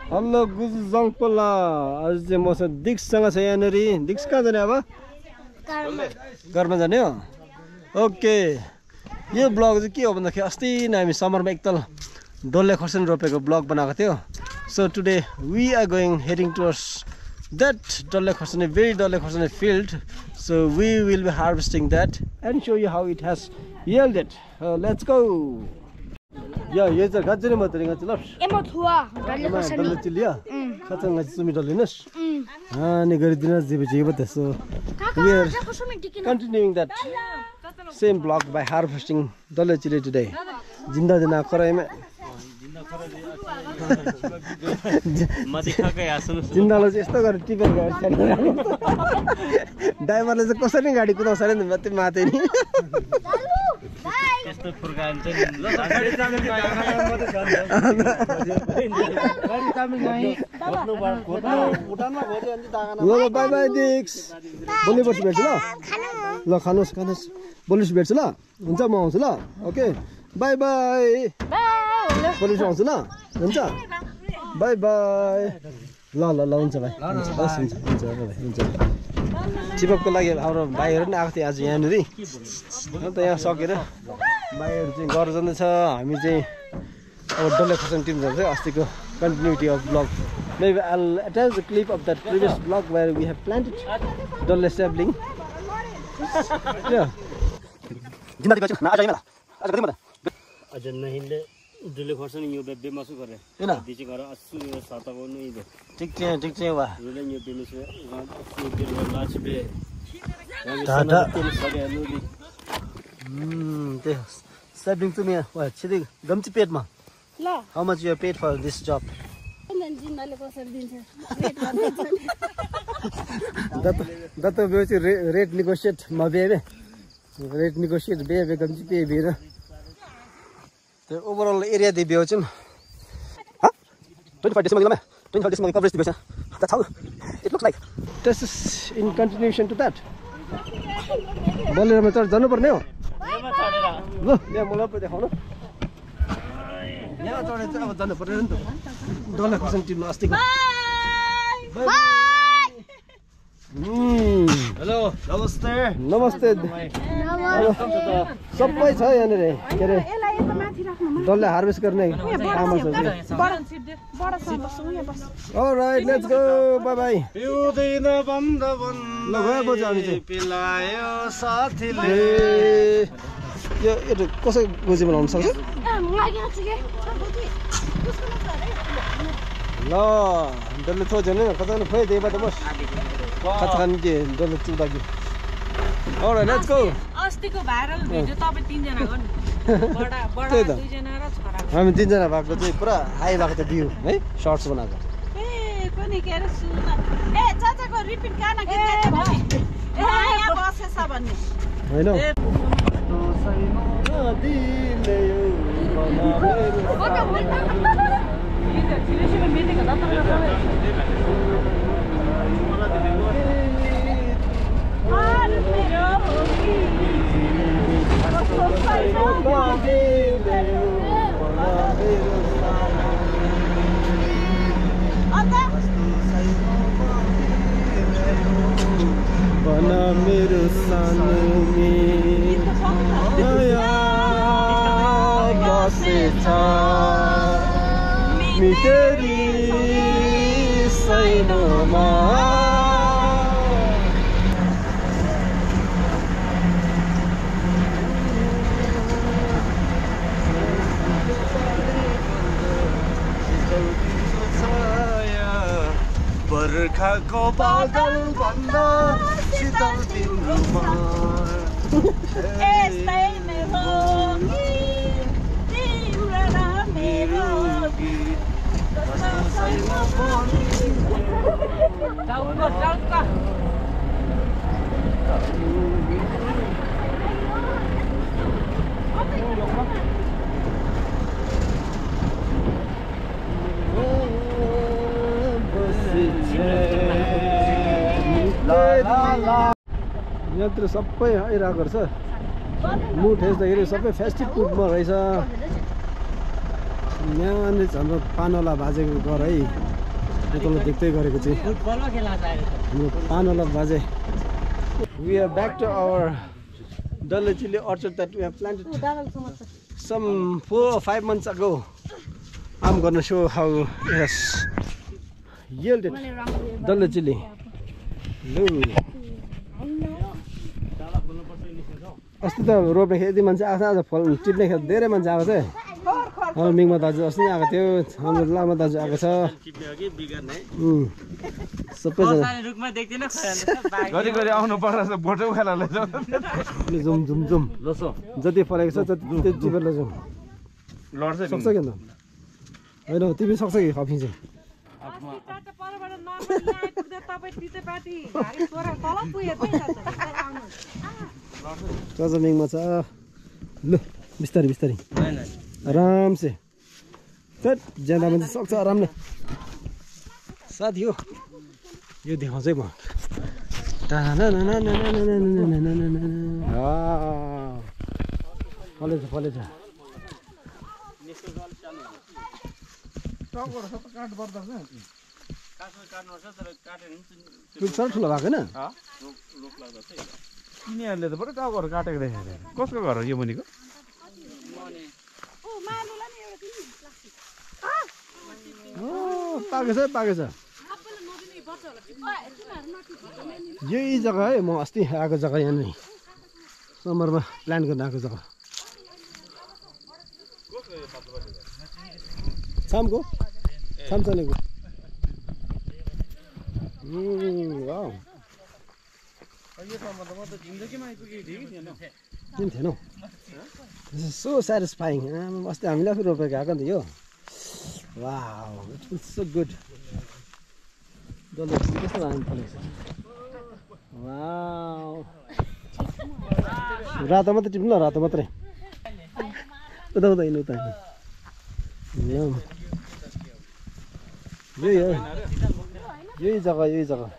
Hello गुजु जङपला आज चाहिँ मसँग दिक्ससँग छ यहाँनिर दिक्स कहाँ जाने अब घरमा जाने हो ओके यो ब्लग चाहिँ के हो भन्दाखेरि अस्ति नै हामी समरमा एकताल डल्ले खोर्सानी रोपेको ब्लग बनाएको थियो so today we are going heading towards that dalle खोर्सानी very डल्ले खोर्सानी field so we will be harvesting that and show you how it has yielded let's go यो चाहिँ गाजरे मात्रै गाछ ल एमो थुवा डल्ले खोर्सानी डल्ले चिलिया सचङ गाछ सुमी डल्लिनस अनि गरिदिन जिबे त्यसो we are continuing that same block by harvesting डल्ले चिली today जिन्दा जना कराइमा जिन्दाले चाहिँ यस्तो गरेर टिपेर गाडी ड्राइभरले चाहिँ कसरी गाडी कुदाउँछ अरे नि माथि माथि नि त्यस्तो फुर्कान्छ नि गाडी चाबी बाई बाई दिक्स भोलि पर्सि भेट्छु ल खानुहोस् भोलि भेट्छु ल हुन्छ म आउँछु ल ओके बाई बाई भोलि आउँछु ल हुन्छ बाई बाई ल हुन्छ भाइ हुन्छ हुन्छ चिपकको लागि हाम्रो भाइहरू पनि आएको थियो आज यहाँनिर अन्त यहाँ सकेर भाइहरू चाहिँ घर जाँदैछ हामी चाहिँ अब डल्ले खोर्सानी टिम जान्छ अस्तिको continuity of vlog maybe I'll attach the clip of that previous vlog where we have planted डल्ले sapling जिन्दा दिएको छु आज आइमा आज कति मलाई अझ नहिले डल्ले खोर्सानी यो बेबे मासु गरे हैन दिछि गरे अस्सु यो साताको नि इदो ठीक छ वा रुले यो बेमिस यो बेले लाच बे टाटा सके अलुली त्यो sapling to me वा छिदै गम्ची पेटमा ल how much you paid for this job जिन्दाले कसरी दिन्छ दत्त बेउ चाहिँ रेट नेगोशिएट म बेबे रेट नेगोशिएट बेबे गम्ची पे बेरा the overall area they built in 25 decimal coverage division that's how it looks like this is in continuation to that बोलेर म चढ जानु पर्ने हो एमा चढेर ल यहाँ मलाई पनि देखाउनु यहाँ चढेर चाहिँ अब जानु पर्यो नि त डल्ले खोर्सानी टिप्नु अस्तिको हेलो नमस्ते नमस्ते सबै छ यहाँनिर के अरे डल्ले हार्भेस्ट गर्ने काम छ alright let's go bye bye पिउदैन बन्द बन्द ल गयो बोजू हामी चाहिँ पिलायो साथीले यो कसै गोजी बनाउन सक्छ ल डल्ले थोज हैन कता न खोइ देबाट बस कता खान के डल्ले चुदा कि अलराइट लेट्स गो अस्तिको भाइरल भिडियो तपाई तीन जना गर्नु बडा दुई जना र छोरा हामी तीन जना भएको चाहिँ पुरा हाई भएको त भ्यू है शर्ट्स बनाएको ए पनि के रे सुन ए चाचाको रिपिट गाना गीत गाएको भयो ए यहाँ बसेछ भन्ने हैन बना मेरो सानो बसेछ मितेरी सैनोमा बर्खाको बादल भन्दा शीतल तिम्रो यस्तै मेरो गीत तिम्रो र मेरो गीत यहाँतिर सबै आइरहेको रहेछ मुड हेर्दाखेरि सबै फेस्टिभ मुडमा रहेछ यहाँनिर हाम्रो पानोला भाजेको घर है तपाईँलाई देख्दै गरेको चाहिँ हाम्रो पानोला भाजे we are back to our Dalla chili orchard that we have planted some 4 or 5 months ago. I'm gonna show how it has yielded Dalla chili. अस्ति त रोप्ने यति मान्छे आएको छ आज फल टिप्ने खेत धेरै मान्छे आएको छ हाम्रो मिङमा दाजु अस्ति नै आएको थियो हाम्रो लामा दाजु आएको छ सबैजना जुम जुम जुम जति फलेको छ त्यति टिपेर लैजाउँ सक्छ कि होइन तिमी सक्छ कि खपी चाहिँ मिङमा छ लु बिस्तारै बिस्तारै आरामसे थट ज्यादा मान्छे सक्छ आरामले साथी हो यो देखाउँछ है म फलेछ फलेछ ठुलो भएको होइन यिनीहरूले त पुरा टाउकोहरू काटेको देखेको कसको घर हो यो मुनिको पाकेछ पाकेछ यही जग्गा है म अस्ति आएको जग्गा यहाँ नै समरमा प्लान गर्न आएको जग्गा छामको छाम चलेको थिएन सो सेटिस्फाइङ अस्ति हामीले आफै रोपेको आएको नि त यो wow it feels so good डल्ले कस्तो राम्रो फलेको छ वाउ रातो मात्रै टिप्नु ल रातो मात्रै उता उता हिँड्नु उता यही हो यही जग्गा यही जग्गा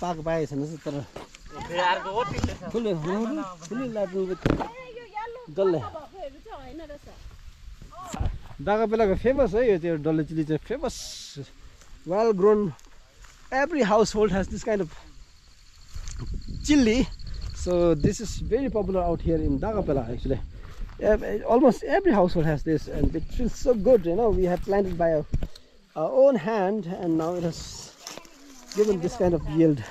पाएको पाएको छैन तर डल्ले दागा बेलाको फेमस है यो त्यो डल्ले चिल्ली चाहिँ famous well grown every household has this kind of chili, so this is very popular out here in Dagapela actually. Almost every household has this and it feels so good, you know. We have planted by our own hand and now it has given this kind of yield.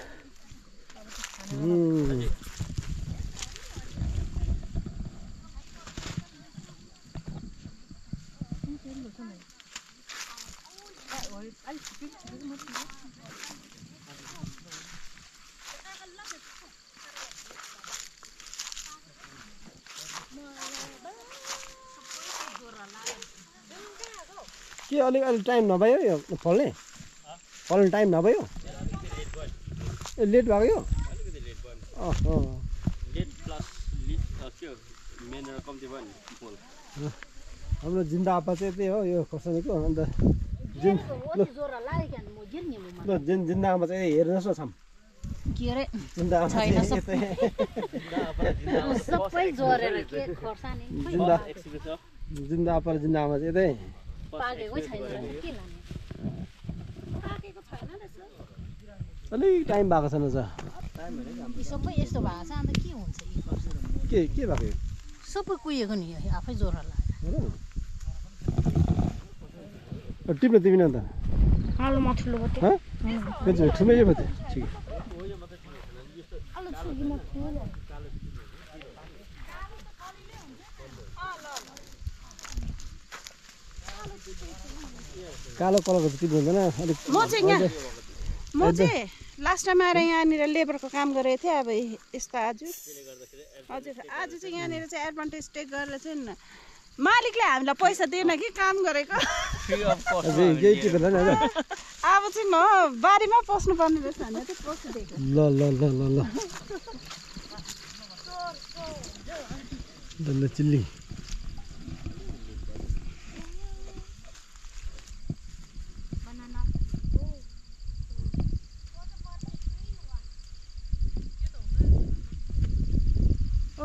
के अलि time नभयो यो फल्ने फल्ने time नभयो late भएको यो हाम्रो जिन्दा आपा चाहिँ त्यही हो यो खोर्सानीको अन्त जिन्दा आमा चाहिँ हेर्नुहोस् न छम के रे जिन्दा आमा सबै जोरेर के खोर्सानी जिन्दा आपा र जिन्दा आमा चाहिँ यतै पाकेको छैन के लाने पाकेको छैन रहेछ अलिक टाइम भएको छैन छ यी सबै यस्तो भएको छ अन्त के हुन्छ यी खोर्सानी के भएको यो सबै कुहिएको नि आफै ज्वरो लाग्यो टिप्न तिमी न त आलु माथुलो बते ठुमै यो बते ठिक आलु छुगी माथुलो कालो कलरको चाहिँ टिप्नु हुँदैन अलिक म चाहिँ लास्ट टाइम आएर यहाँनिर लेबरको काम गरेको थिएँ अब यस्तो आज हजुर आज चाहिँ यहाँनिर चाहिँ एडभान्टेज टेक गरेर चाहिँ मालिकले हामीलाई पैसा दिएन कि काम गरेको अब चाहिँ म बारीमा पस्नु पर्ने रहेछ भनेर चाहिँ पसिदिएको ल ल ल ल ल डल्ले चिल्ली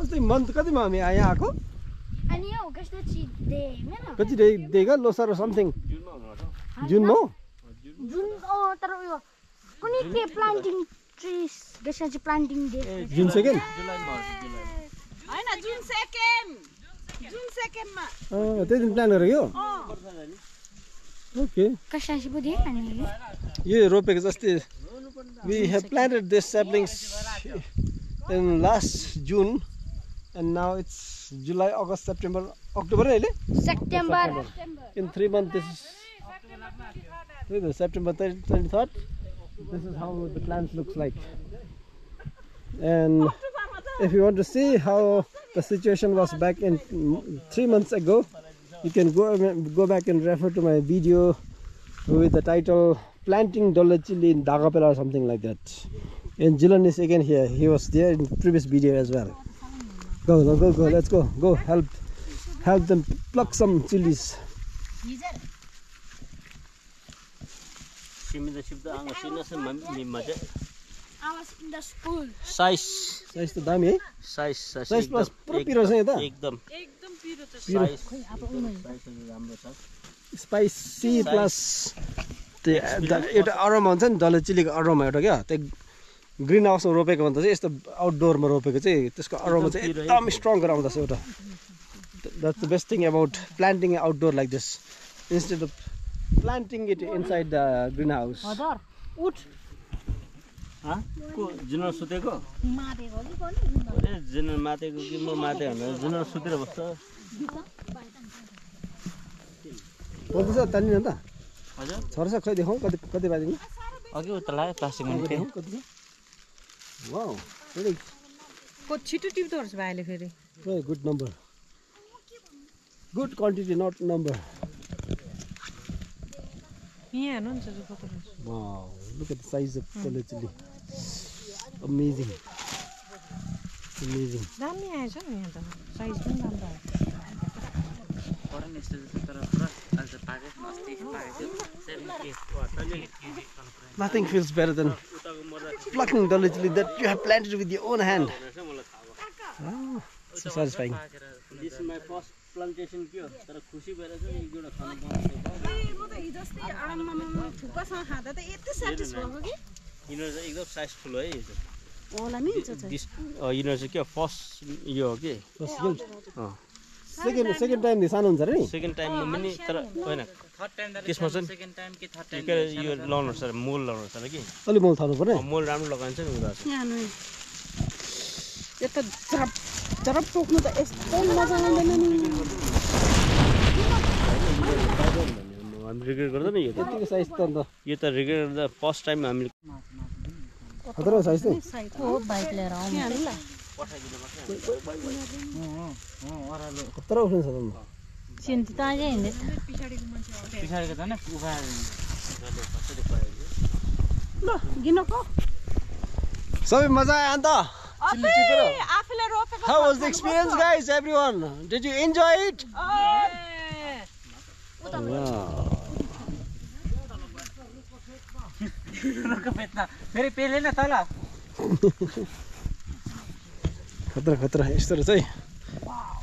कति मन्थ कतिमा हामी यहाँ आएको अनि यो कस्तो चिदे हैन कति डेगा लोसार समथिङ जुनमा हो जुन तर उयो कुनै के प्लान्टिङ ट्रिज गेस्ना चाहिँ प्लान्टिङ डे जुन सेकेन्ड हैन जुन सेकेन्डमा त्यही दिन प्लान गरेको ओके कसै चाहिँ बुझे अनि यो रोपेको जस्तै we have planted this saplings in last June and now it's July, August, September, October September in 3 months this is September 23rd. This is how the plants looks like. And if you want to see how the situation was back in 3 months ago, you can go back and refer to my video with the title Planting Dollar Chili in Dagapela or something like that. And Jilan is again here. He was there in previous video as well. Go, let's go. Go help them pluck some chilies. Size Size to dami, eh? Size plus pura piro sa ita. एकदम एकदम पिरो छ Spicy plus एउटा aroma हुन्छ नि डल्ले चिलीको aroma एउटा क्या त्यो ग्रिन हाउसमा रोपेको भन्दा चाहिँ यस्तो आउटडोरमा रोपेको चाहिँ त्यसको अरोमा चाहिँ एकदम स्ट्रङ गरेर आउँदछ एउटा that's the best thing about planting outdoor like this instead of planting it inside the green house उठ को जुनर सुतेको जुनर मातेको कि म माते भनेर जुनर सुतेर बस्छ बोल्दैछ तानिन त हजुर छोरा खै देखाउँ कति बाजिन्छ अघि उता लाग्यो प्लास्टिक मुनि कति वाउ भेरी को छिटो टिप्दो रहेछ भाइले फेरि good number good quantity not number यहाँ हेर्नु नि कस्तो रहेछ wow look at the size of dalle chili amazing दामी आएछ नि यहाँ त साइज पनि राम्रो आयो Nothing feels better than plucking dollar chili that you have planted with your own hand. Oh, so satisfying. This is my first plantation के हो तर खुसी भएर चाहिँ एक जोडा खान पाउँछु म त हिजोस्ति आमामा थुक्पासँग खाँदा त यति स्याटिस्फाई भयो कि यिनीहरू चाहिँ एकदम साइज ठुलो है होला नि यिनीहरू चाहिँ के फर्स्ट यो हो कि सेकेन्ड टाइम सानो हुन्छ नि सेकेन्ड टाइममा पनि तर होइन त्यसमा चाहिँ के यो लाउनु पर्छ मोल लाउनु पर्छ कि अलि मोल थाल्नु पर्ने मोल राम्रो लगाइन्छ नि उनीहरू यो त झरप टोक्नु त यस्तो मजा आउँदैन नि हामी रिग्रेट गर्दैन यो यतिको साइज त अन्त यो त रिग्रेट गर्दा फर्स्ट टाइम हामीले खतरा साइज चाहिँ हो बाइक लिएर आउनु ल खतरा उठ्नु छ त चिन्ती त आजै हिँड्दै पछाडिको छ नि ल गिनको सबै मजा आयो अन्त आफूले रोपेको How was the experience, guys? Everyone, did you enjoy it? फेरि पेले न तल खतरा यस्तो रहेछ है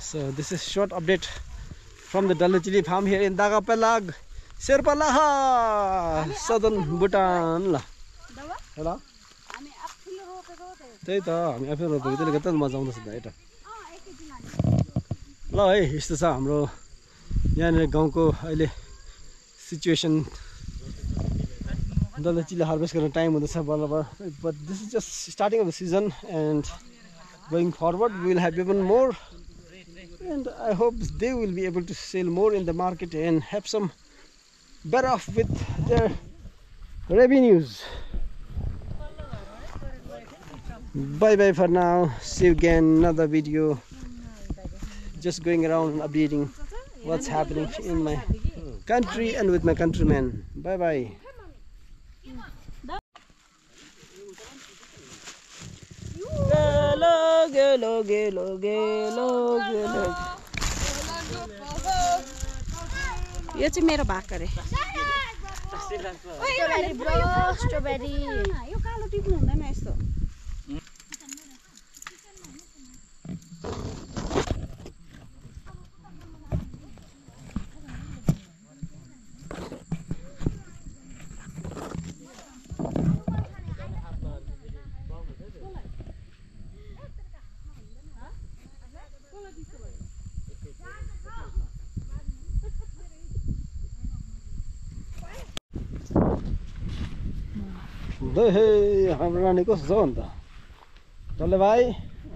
So this is short update from the Dollar Chili farm here in Dagapelag, Sherpa Laha, southern Bhutan. ल हेलो हामी आफूले रोपेको हो त्यही त हामी आफै रोपेको त्यसले गर्दा मजा आउँदैछ त यता ल है यस्तो छ हाम्रो यहाँनिर गाउँको अहिले सिचुएसन डल्ले चिली हार्भेस्ट गर्ने टाइम हुँदैछ बल्ल but this is just starting of the season and going forward we will have even more and I hope they will be able to sell more in the market and have some better off with their revenues. Bye for now, see you again another video, just going around and updating what's happening in my country and with my countrymen. Bye. यो चाहिँ मेरो भाग अरे strawberry यो कालो टिप्नु हुँदैन यस्तो हे हाम्रो नानी कस्तो छ अन्त डल्ले भाइ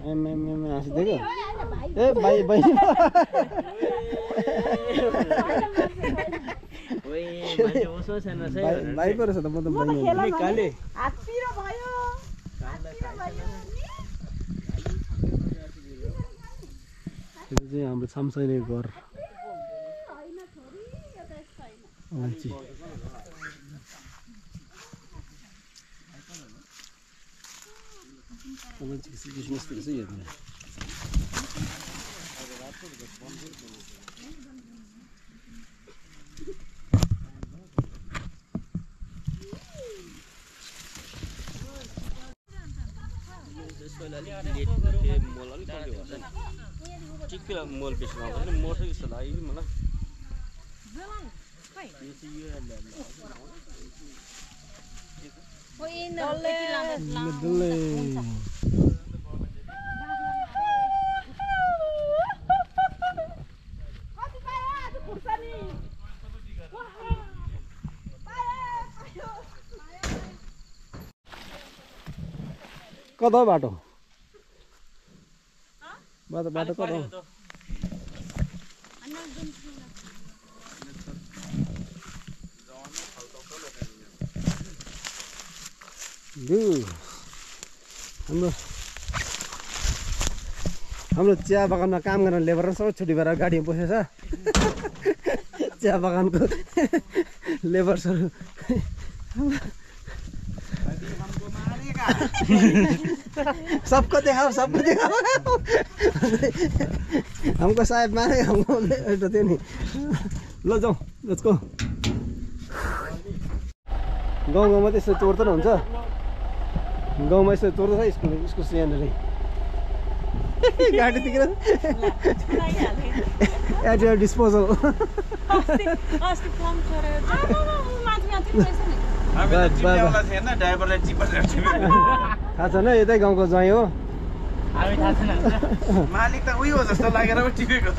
हाँसिदिएको ए भाइ बहिनी भाइ पो रहेछ त म त बहिनी यो चाहिँ हाम्रो सामसाइने घर मोल बेच्नु आउँछ मर्छ जस्तो लाग्यो कि मलाई कता हो बाटो बाटो कता हो हाम्रो चिया बगानमा काम गर्ने लेबर सबै छुट्टी भएर गाडीमा बसेछ चिया बगानको लेबर्सहरू सबको देखाओ हमको साहेब मारे हमको एउटा थियो नि ल जाउँ लेट्स गो गाउँमा त्यस्तो चोर त हुन्छ गाउँमा यस्तो चोर त छ स्कुल यहाँनिर गाडीतिर एट यर डिस्पोजल थाहा छैन यतै गाउँको ज्वाइँ हो मालिक त उही हो जस्तो लागेर टिपेको